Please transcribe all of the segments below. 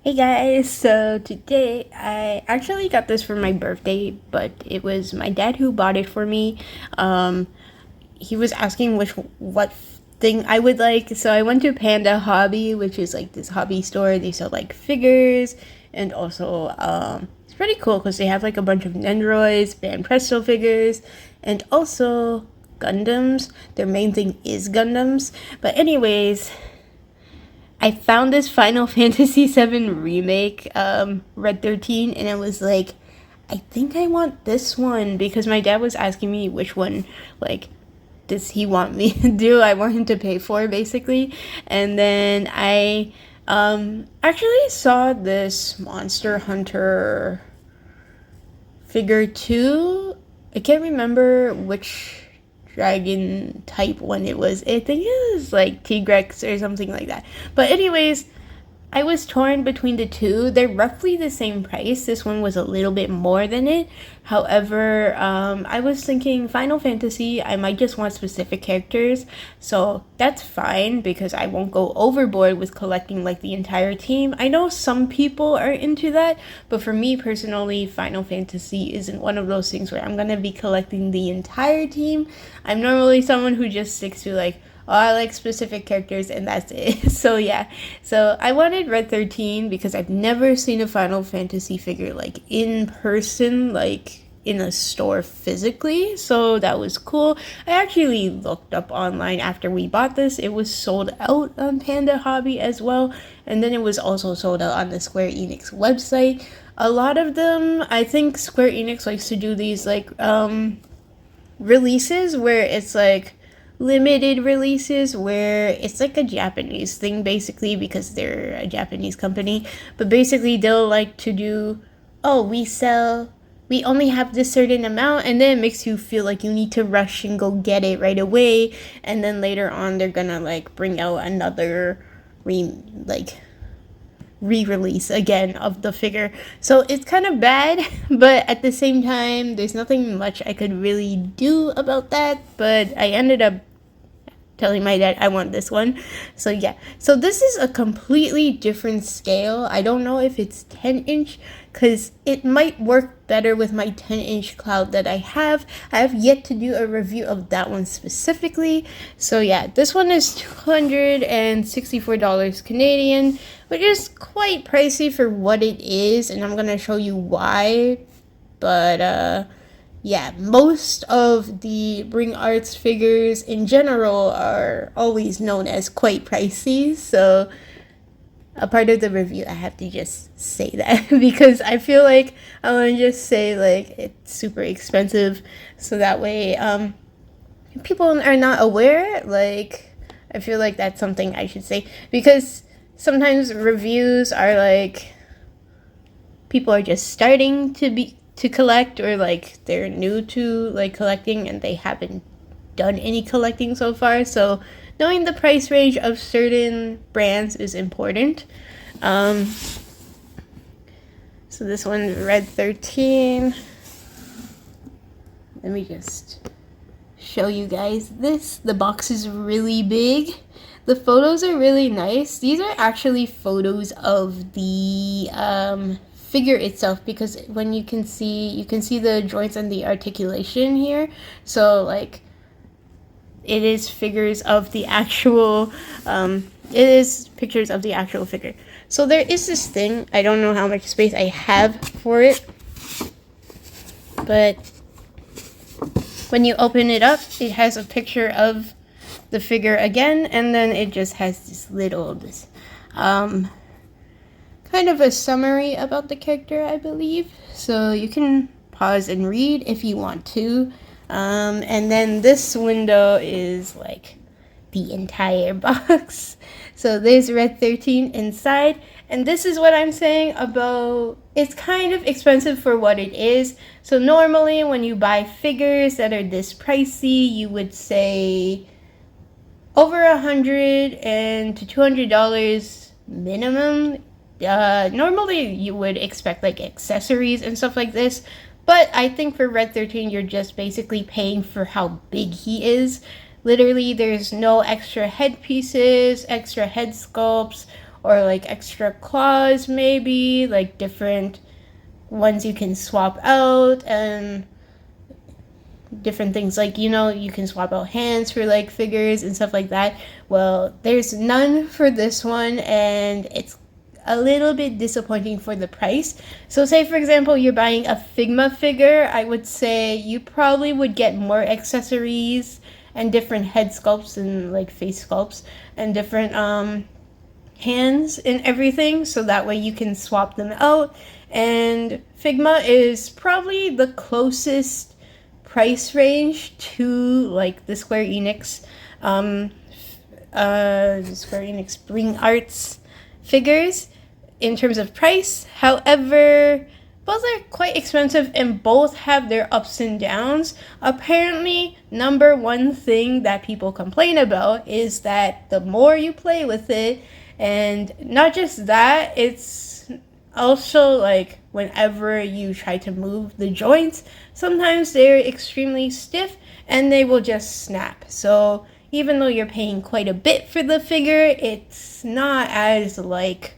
Hey guys, so today I actually got this for my birthday, but it was my dad who bought it for me. Um, he was asking what thing I would like, so I went to Panda Hobby, which is like this hobby store. They sell like figures and also it's pretty cool because they have like a bunch of Nendoroids, Band Presto figures, and also Gundams. Their main thing is Gundams, but anyways. I found this Final Fantasy 7 Remake, Red 13, and I was like, I think I want this one because my dad was asking me which one, like, does he want me to do? I want him to pay for, basically. And then I actually saw this Monster Hunter figure too. I can't remember which dragon type one it was. I think it was like Tigrex or something like that. But anyways, I was torn between the two. They're roughly the same price. This one was a little bit more than it. However, I was thinking Final Fantasy, I might just want specific characters. So that's fine because I won't go overboard with collecting like the entire team. I know some people are into that, but for me personally, Final Fantasy isn't one of those things where I'm going to be collecting the entire team. I'm normally someone who just sticks to like, oh, I like specific characters and that's it. So yeah. So I wanted Red 13 because I've never seen a Final Fantasy figure like in person, like in a store physically. So that was cool. I actually looked up online after we bought this. It was sold out on Panda Hobby as well. And then it was also sold out on the Square Enix website. A lot of them, I think Square Enix likes to do these like releases where it's like limited releases where it's like a Japanese thing basically because they're a Japanese company, but basically they'll like to do, oh, we only have this certain amount, and then it makes you feel like you need to rush and go get it right away, and then later on they're gonna like bring out another re-release again of the figure. So it's kind of bad, but at the same time there's nothing much I could really do about that. But I ended up telling my dad I want this one. So yeah, so this is a completely different scale. I don't know if it's 10-inch because it might work better with my 10-inch cloud that I have. I have yet to do a review of that one specifically. So yeah, this one is $264 Canadian, which is quite pricey for what it is, and I'm gonna show you why. But yeah, most of the Bring Arts figures in general are always known as quite pricey, so a part of the review I have to just say that because I feel like I want to just say like it's super expensive, so that way people are not aware. Like, I feel like that's something I should say because sometimes reviews are like people are just starting to collect, or like they're new to like collecting and they haven't done any collecting so far. So knowing the price range of certain brands is important. So this one's Red 13. Let me just show you guys this. The box is really big. The photos are really nice. These are actually photos of the figure itself, because when you can see the joints and the articulation here. So like it is figures of the actual it is pictures of the actual figure. So there is this thing, I don't know how much space I have for it, but when you open it up, it has a picture of the figure again, and then it just has this little kind of a summary about the character, I believe. So you can pause and read if you want to. And then this window is like the entire box. So there's Red 13 inside. And this is what I'm saying about it's kind of expensive for what it is. So normally when you buy figures that are this pricey, you would say over $100 to $200 minimum. Normally you would expect like accessories and stuff like this, but I think for Red 13 you're just basically paying for how big he is. Literally there's no extra headpieces, extra head sculpts, or like extra claws, maybe like different ones you can swap out, and different things like, you know, you can swap out hands for like figures and stuff like that. Well, there's none for this one, and it's a little bit disappointing for the price. So say for example you're buying a Figma figure, I would say you probably would get more accessories and different head sculpts and like face sculpts and different hands and everything, so that way you can swap them out. And Figma is probably the closest price range to like the Square Enix Bring Arts figures in terms of price. However, both are quite expensive and both have their ups and downs. Apparently, number one thing that people complain about is that the more you play with it, and not just that, it's also like whenever you try to move the joints, sometimes they're extremely stiff and they will just snap. So even though you're paying quite a bit for the figure, it's not as like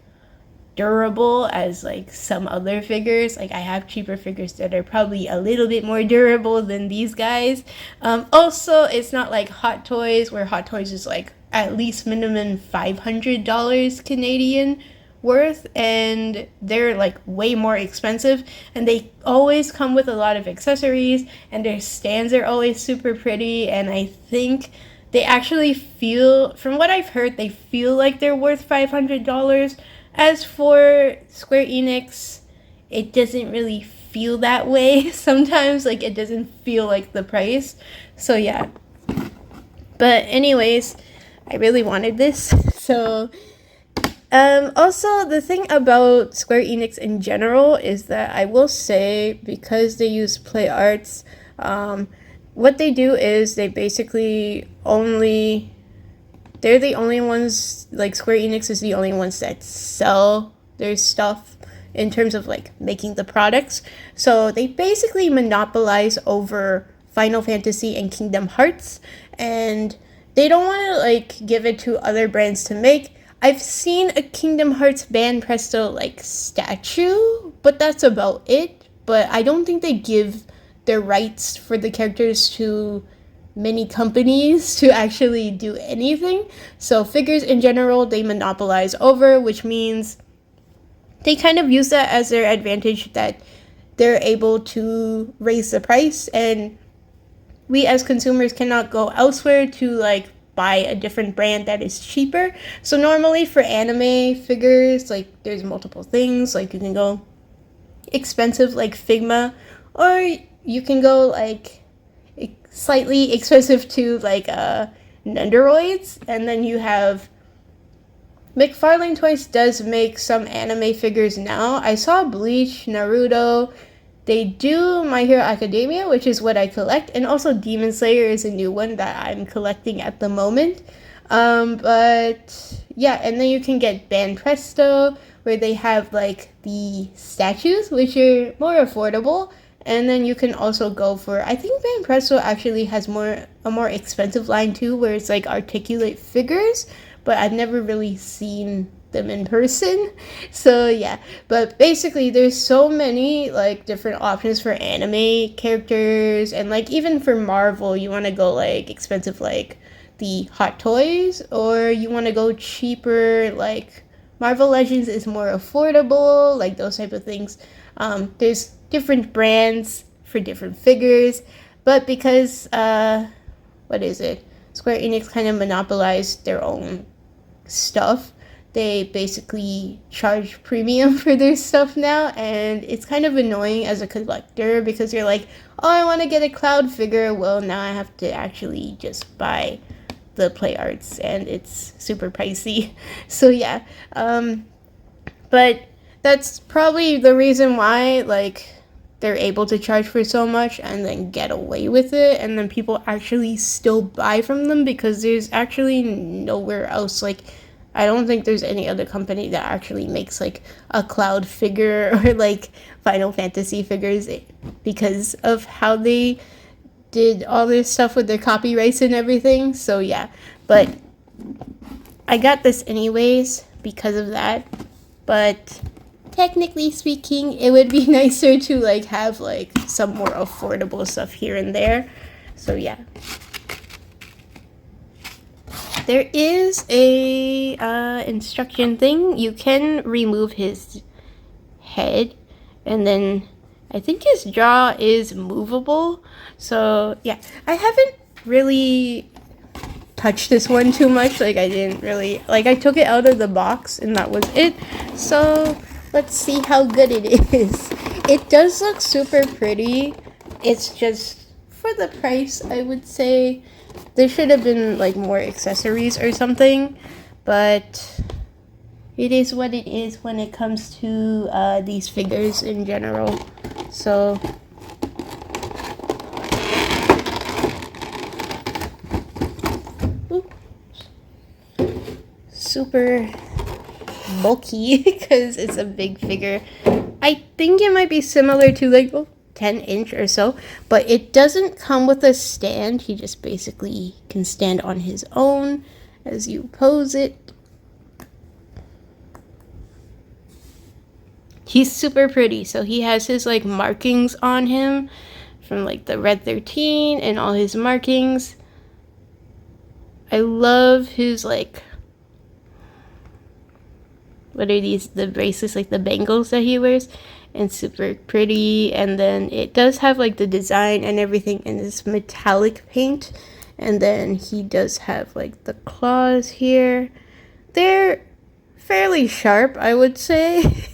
durable as like some other figures. Like I have cheaper figures that are probably a little bit more durable than these guys. Also, it's not like Hot Toys, where Hot Toys is like at least minimum $500 Canadian worth, and they're like way more expensive, and they always come with a lot of accessories, and their stands are always super pretty, and I think they actually feel, from what I've heard, they feel like they're worth $500. As for Square Enix, it doesn't really feel that way sometimes. Like, it doesn't feel like the price. So, yeah. But anyways, I really wanted this. So, also, the thing about Square Enix in general is that I will say, because they use Play Arts, what they do is they basically only... They're the only ones, like Square Enix is the only ones that sell their stuff in terms of like making the products. So they basically monopolize over Final Fantasy and Kingdom Hearts, and they don't want to like give it to other brands to make. I've seen a Kingdom Hearts Band Presto like statue, but that's about it. But I don't think they give their rights for the characters to many companies to actually do anything. So figures in general, they monopolize over, which means they kind of use that as their advantage, that they're able to raise the price, and we as consumers cannot go elsewhere to like buy a different brand that is cheaper. So normally for anime figures, like there's multiple things, like you can go expensive like Figma, or you can go like slightly expensive to like Nendoroids, and then you have McFarlane Toys does make some anime figures now. I saw Bleach, Naruto, they do My Hero Academia, which is what I collect, and also Demon Slayer is a new one that I'm collecting at the moment. But yeah, and then you can get Band Presto, where they have like the statues, which are more affordable. And then you can also go for, I think Band Presto actually has a more expensive line too, where it's like articulate figures, but I've never really seen them in person. So yeah, but basically there's so many like different options for anime characters, and like even for Marvel, you want to go like expensive like the Hot Toys, or you want to go cheaper like Marvel Legends is more affordable, like those type of things. There's different brands for different figures, but because Square Enix kind of monopolized their own stuff, they basically charge premium for their stuff now, and it's kind of annoying as a collector, because you're like, oh, I want to get a Cloud figure, well now I have to actually just buy the Play Arts, and it's super pricey. So yeah, but that's probably the reason why like they're able to charge for so much and then get away with it, and then people actually still buy from them, because there's actually nowhere else. Like, I don't think there's any other company that actually makes like a Cloud figure or like Final Fantasy figures, because of how they did all this stuff with their copyrights and everything. So yeah, but I got this anyways because of that. But technically speaking, it would be nicer to like have like some more affordable stuff here and there. So yeah. There is a instruction thing. You can remove his head, and then I think his jaw is movable. So yeah, I haven't really touched this one too much. Like I didn't really, like I took it out of the box and that was it. So let's see how good it is. It does look super pretty. It's just for the price, I would say there should have been like more accessories or something, but it is what it is when it comes to these figures in general. So super bulky because it's a big figure. I think it might be similar to like 10-inch or so, but it doesn't come with a stand. He just basically can stand on his own as you pose it. He's super pretty. So he has his like markings on him from like the Red 13 and all his markings. I love his like, what are these, the bracelets, like the bangles that he wears, and super pretty. And then it does have like the design and everything in this metallic paint. And then he does have like the claws here. They're fairly sharp, I would say.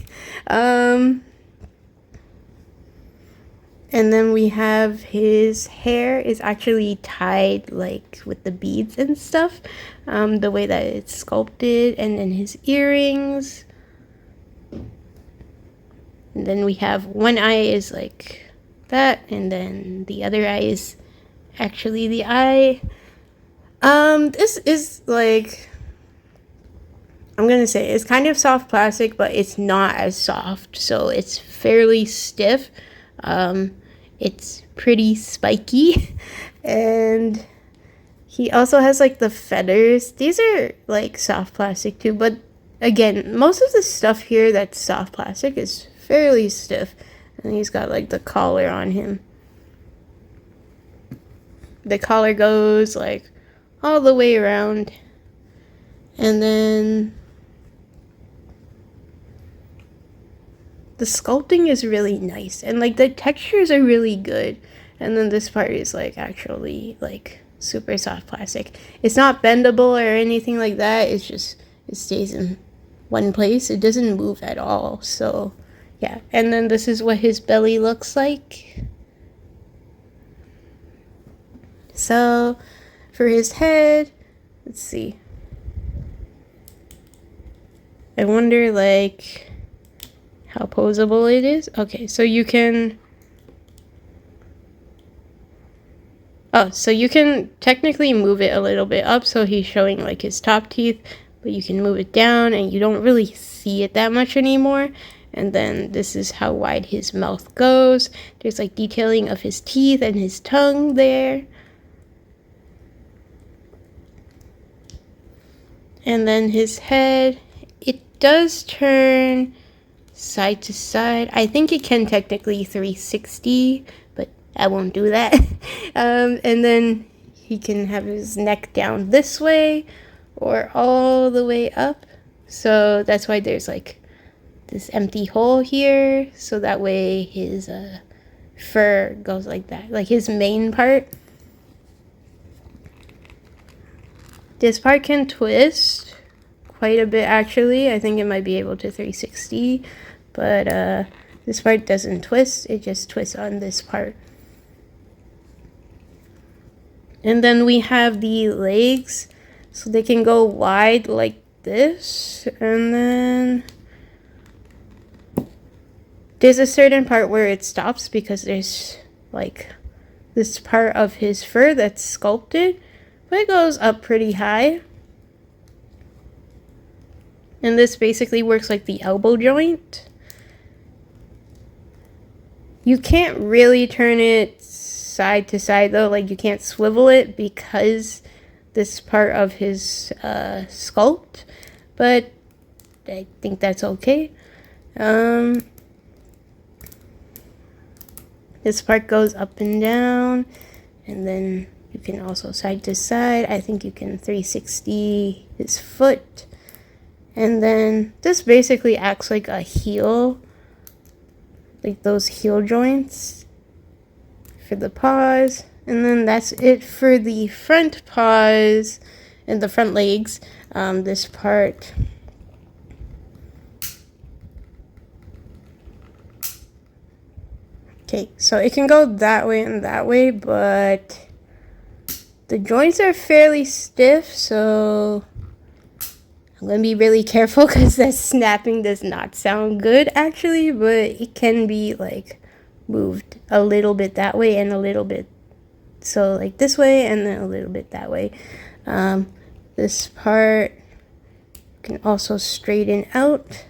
And then we have his hair is actually tied like with the beads and stuff, the way that it's sculpted. And then his earrings. And then we have one eye is like that, and then the other eye is actually the eye. This is like, I'm gonna say it's kind of soft plastic, but it's not as soft, so it's fairly stiff. It's pretty spiky. And he also has like the feathers. These are like soft plastic too, but again, most of the stuff here that's soft plastic is fairly stiff. And he's got like the collar on him. The collar goes like all the way around. And then the sculpting is really nice, and like the textures are really good. And then this part is like actually like super soft plastic. It's not bendable or anything like that. It's just, it stays in one place. It doesn't move at all. So yeah. And then this is what his belly looks like. So for his head, let's see. I wonder like how posable it is. Okay, so you can, so you can technically move it a little bit up, so he's showing like his top teeth, but you can move it down and you don't really see it that much anymore. And then this is how wide his mouth goes. There's like detailing of his teeth and his tongue there. And then his head, it does turn side to side. I think it can technically 360, but I won't do that. And then he can have his neck down this way or all the way up. So that's why there's like this empty hole here. So that way his fur goes like that, like his main part. This part can twist quite a bit actually. I think it might be able to 360. But this part doesn't twist, it just twists on this part. And then we have the legs, so they can go wide like this. And then there's a certain part where it stops because there's like this part of his fur that's sculpted, but it goes up pretty high. And this basically works like the elbow joint. You can't really turn it side to side though, like you can't swivel it because this part of his sculpt, but I think that's okay. This part goes up and down, and then you can also side to side. I think you can 360 his foot. And then this basically acts like a heel, like those heel joints for the paws. And then that's it for the front paws and the front legs. This part, okay, so it can go that way and that way, but the joints are fairly stiff, so I'm gonna be really careful because that snapping does not sound good actually, but it can be like moved a little bit that way and a little bit, so like this way and then a little bit that way. This part can also straighten out,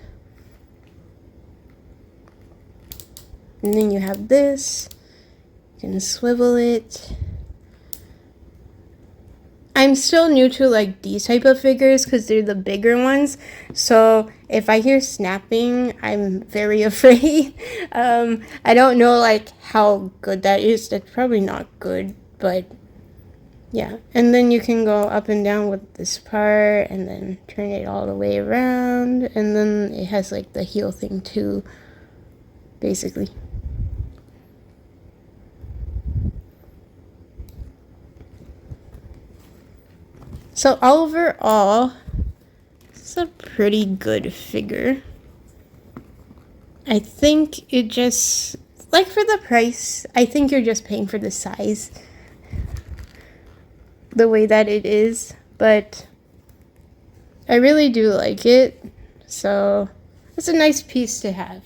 and then you have this, you can swivel it. I'm still new to like these type of figures because they're the bigger ones, so if I hear snapping, I'm very afraid. I don't know like how good that is. That's probably not good, but yeah. And then you can go up and down with this part and then turn it all the way around, and then it has like the heel thing too, basically. So overall, it's a pretty good figure. I think it just, like for the price, I think you're just paying for the size, the way that it is, but I really do like it, so it's a nice piece to have.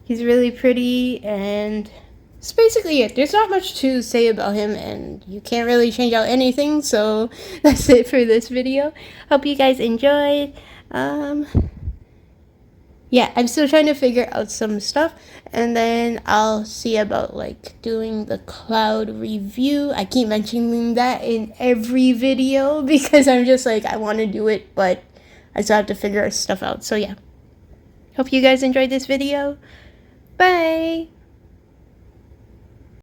He's really pretty, and that's basically it. There's not much to say about him, and you can't really change out anything, so that's it for this video. Hope you guys enjoyed. Yeah, I'm still trying to figure out some stuff, and then I'll see about like doing the cloud review. I keep mentioning that in every video because I'm just like, I want to do it, but I still have to figure stuff out. So yeah, hope you guys enjoyed this video. Bye!